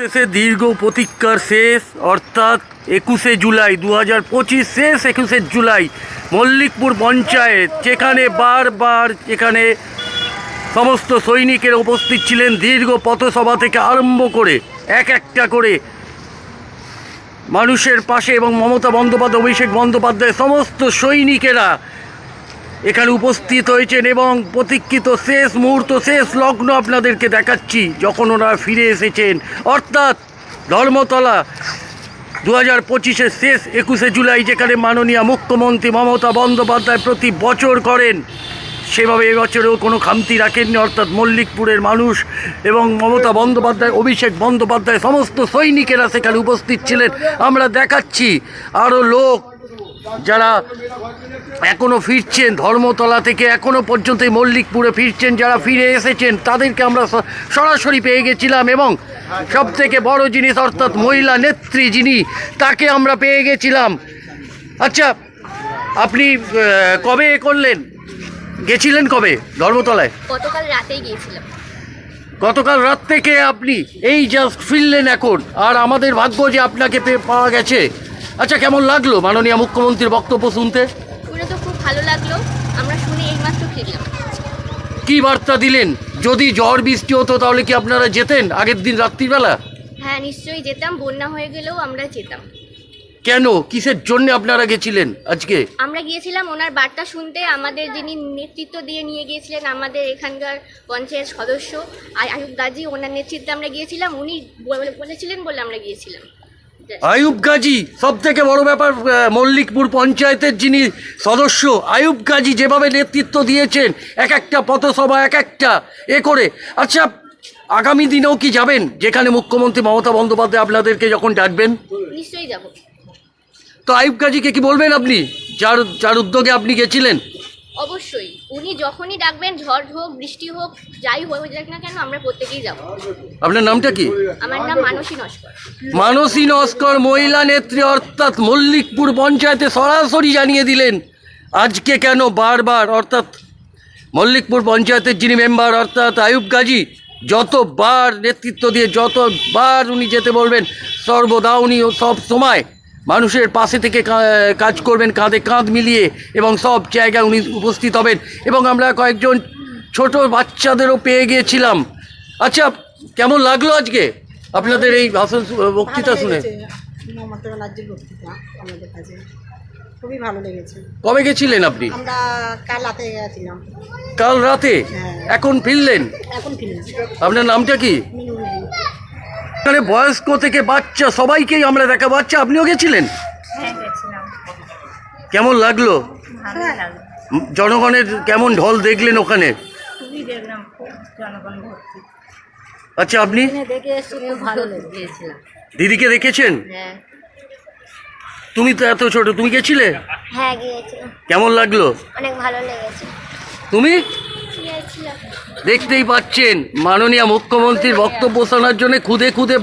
শেষে দীর্ঘ প্রতীক্ষার শেষ অর্থাৎ 21শে জুলাই 2025 শেষ 21শে জুলাই মল্লিকপুর পঞ্চায়েত যেখানে বারবার এখানে সমস্ত সৈনিকের উপস্থিত ছিলেন। দীর্ঘ পথসভা থেকে আরম্ভ করে এক একটা করে মানুষের পাশে এবং মমতা বন্দ্যোপাধ্যায় অভিষেক বন্দ্যোপাধ্যায় সমস্ত সৈনিকেরা এখানে উপস্থিত হয়েছেন এবং প্রতীক্ষিত শেষ মুহূর্ত শেষ লগ্ন আপনাদেরকে দেখাচ্ছি যখন ওনারা ফিরে এসেছেন। অর্থাৎ ধর্মতলা 2025-এর শেষ 21শে জুলাই যেখানে মাননীয় মুখ্যমন্ত্রী মমতা বন্দ্যোপাধ্যায় প্রতি বছর করেন সেভাবে এবছরেও কোনো খামতি রাখেননি। অর্থাৎ মল্লিকপুরের মানুষ এবং মমতা বন্দ্যোপাধ্যায় অভিষেক বন্দ্যোপাধ্যায় সমস্ত সৈনিকেরা সেখানে উপস্থিত ছিলেন। আমরা দেখাচ্ছি আরও লোক যারা এখনও ফিরছেন ধর্মতলা থেকে, এখনও পর্যন্ত মল্লিকপুরে ফিরছেন, যারা ফিরে এসেছেন তাদেরকে আমরা সরাসরি পেয়ে গেছিলাম। এবং সবথেকে বড় জিনিস অর্থাৎ মহিলা নেত্রী যিনি, তাকে আমরা পেয়ে গেছিলাম। আচ্ছা, আপনি কবে করলেন, গেছিলেন কবে ধর্মতলায়? গতকাল রাতেই গিয়েছিলাম। গতকাল রাত থেকে আপনি এই জাস্ট ফিরলেন এখন, আর আমাদের ভাগ্য যে আপনাকে পাওয়া গেছে। আচ্ছা, কেমন লাগলো মাননীয় মুখ্যমন্ত্রীর বক্তব্য শুনতে? শুনে তো খুব ভালো লাগলো, আমরা শুনে এইমাত্র ফিরলাম। কি বার্তা দিলেন? যদি ঝড় বৃষ্টি হতো তাহলে কি আপনারা যেতেন আগের দিন রাত্রিবেলা? হ্যাঁ, নিশ্চয়ই যেতাম, বন্যা হয়ে গেলেও আমরা যেতাম। কেন, কিসের জন্য আপনারা গেছিলেন আজকে? আমরা গিয়েছিলাম ওনার বার্তা শুনতে। আমাদের যিনি নেতৃত্ব দিয়ে নিয়ে গিয়েছিলেন আমাদের এখানকার পঞ্চায়েত সদস্য আয়ুব গাজী, ওনার নেতৃত্বে আমরা গিয়েছিলাম। উনি বলেছিলেন বলে আমরা গিয়েছিলাম। আয়ুব গাজী সব থেকে বড় ব্যাপার, মল্লিকপুর পঞ্চায়েতের যিনি সদস্য আয়ুব গাজী যেভাবে নেতৃত্ব দিয়েছেন, এক একটা পথসভা এক একটা করে। আচ্ছা, আগামী দিনেও কি যাবেন যেখানে মুখ্যমন্ত্রী মমতা বন্দ্যোপাধ্যায় আপনাদেরকে যখন ডাকবেন? নিশ্চয়ই যাব। তো আয়ুব গাজীকে কি বলবেন আপনি, যার উদ্যোগে আপনি গেছিলেন? অবশ্যই, উনি যখনই ডাকবেন, ঝড় হোক বৃষ্টি হোক যাই হয়ে যাক না কেন, আমরা প্রত্যেকেই যাব। আপনার নামটা কি? আমার নাম মানসী নস্কর। মানসী নস্কর মহিলা নেত্রী, অর্থাৎ মল্লিকপুর পঞ্চায়েতে সরাসরি জানিয়ে দিলেন আজকে কেন বারবার, অর্থাৎ মল্লিকপুর পঞ্চায়েতের যিনি মেম্বার অর্থাৎ আয়ুব গাজী যতবার নেতৃত্ব দিয়ে যতবার উনি যেতে বলবেন সর্বদা উনি সব সময় মানুষের পাশে থেকে কাজ করবেন, কাঁধে কাঁধ মিলিয়ে, এবং সব জায়গায় উনি উপস্থিত হবেন। এবং আমরা কয়েকজন ছোট বাচ্চাদেরও পেয়ে গিয়েছিলাম। আচ্ছা, কেমন লাগলো আজকে আপনাদের এই ভাষণ বক্তৃতা শুনে? মমতা ব্যানার্জির বক্তৃতা আমাদের কাছে খুবই ভালো লেগেছে। কবে গেছিলেন আপনি? আমরা কাল রাতে গেছিলাম। কাল রাতে? হ্যাঁ। এখন ফিরলেন? এখন ফিরেছি। আপনার নামটা কি? এখানে বয়স্ক থেকে বাচ্চা সবাইকেই আমরা দেখা পাচ্ছি। আপনিও গেছিলেন? হ্যাঁ, গেছিলাম। কেমন লাগলো? ভালো লাগলো। জনগণের কেমন ঢল দেখলেন ওখানে? খুবই দেখলাম, খুব জনগণ ভর্তি। আচ্ছা, আপনি দেখে এসে খুব ভালো লেগেছিলাম। দিদিকে দেখেছেন? হ্যাঁ। তুমি তো এত ছোট, তুমি গেছিলে? হ্যাঁ, গিয়েছিলাম। কেমন লাগলো? অনেক ভালো লেগেছে। তুমি গিয়েছিলাম। দেখতেই পাচ্ছেন মাননীয় মুখ্যমন্ত্রীর বক্তব্য শোনার জন্য খুদে খুদে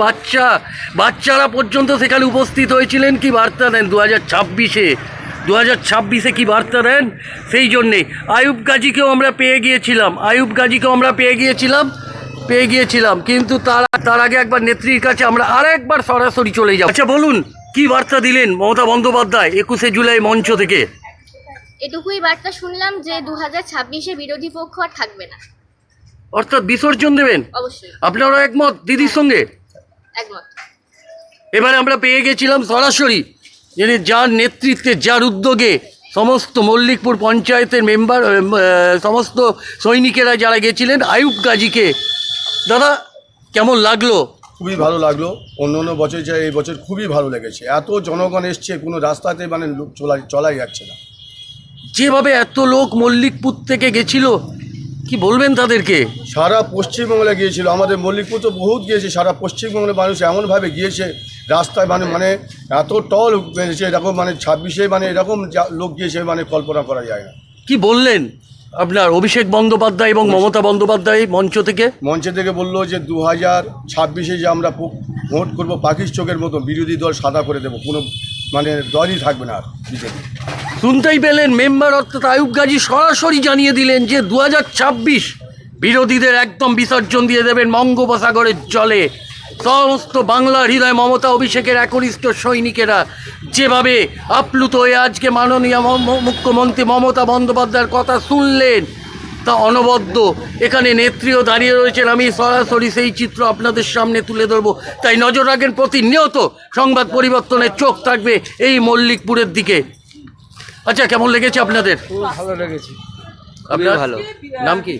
বাচ্চারা পর্যন্ত সেখানে উপস্থিত হয়েছিলেন। কি বার্তা দেন 2026-এ কি বার্তা দেন? সেই জন্যে আয়ুব গাজীকেও আমরা পেয়ে গিয়েছিলাম কিন্তু তার আগে একবার নেত্রীর কাছে আমরা আরেকবার সরাসরি চলে যাব। আচ্ছা, বলুন কি বার্তা দিলেন মমতা বন্দ্যোপাধ্যায় 21শে জুলাই মঞ্চ থেকে? এটুকুই বার্তা শুনলাম যে 2026-এ বিরোধী পক্ষ আর থাকবে না। অর্থাৎ বিসর্জন দেবেন? অবশ্যই। আপনারা একমত দিদির সঙ্গে? একমত। এবারে আমরা পেয়ে গেছিলাম সরাসরি যিনি, যার নেতৃত্বে যার উদ্যোগে সমস্ত মল্লিকপুর পঞ্চায়েতের মেম্বার সমস্ত সৈনিকেরা যারা গেছিলেন, আয়ুব গাজীকে। দাদা, কেমন লাগলো? খুবই ভালো লাগলো। অন্য বছর যায় এই বছর খুবই ভালো লেগেছে। এত জনগণ এসছে, কোনো রাস্তাতে মানে লোক চলাই যাচ্ছে না। যেভাবে এত লোক মল্লিকপুর থেকে গেছিল, কি বলবেন তাদেরকে? সারা পশ্চিমবঙ্গে গিয়েছিল, আমাদের মল্লিকপুর তো বহুত গিয়েছে, সারা পশ্চিমবঙ্গের মানুষ এমনভাবে গিয়েছে রাস্তায়, মানে এত টল বেড়েছে এরকম, মানে 26-এ মানে এরকম লোক গিয়েছে মানে কল্পনা করা যায় না। কি বললেন আপনার অভিষেক বন্দ্যোপাধ্যায় এবং মমতা বন্দ্যোপাধ্যায় মঞ্চ থেকে বললো যে 2026-এ যে আমরা ভোট করবো পাখির চোখের মতো, বিরোধী দল সাদা করে দেবো, কোনো মানে দলই থাকবে না আর বিজেপি। শুনতেই পেলেন মেম্বার অর্থাৎ আয়ুব গাজী সরাসরি জানিয়ে দিলেন যে 2026 বিরোধীদের একদম বিসর্জন দিয়ে দেবেন বঙ্গোপসাগরের জলে। সমস্ত বাংলার হৃদয় মমতা অভিষেকের একনিষ্ঠ সৈনিকেরা যেভাবে আপ্লুত হয়ে আজকে মাননীয় মুখ্যমন্ত্রী মমতা বন্দ্যোপাধ্যায়ের কথা শুনলেন তা অনবদ্য। এখানে নেত্রীও দাঁড়িয়ে রয়েছেন, আমি সরাসরি সেই চিত্র আপনাদের সামনে তুলে ধরবো। তাই নজর রাখেন, প্রতিনিয়ত সংবাদ পরিবর্তনের চোখ থাকবে এই মল্লিকপুরের দিকে। আচ্ছা, কেমন লেগেছে আপনাদের? ভালো লেগেছে, আপনার ভালো। নাম কি?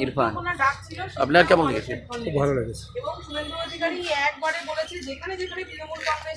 ইরফান। আপনার কেমন লেগেছে? খুব ভালো লেগেছে। এবং শুভেন্দু অধিকারী একবারে বলেছে যেখানে যেখানে তৃণমূল কংগ্রেস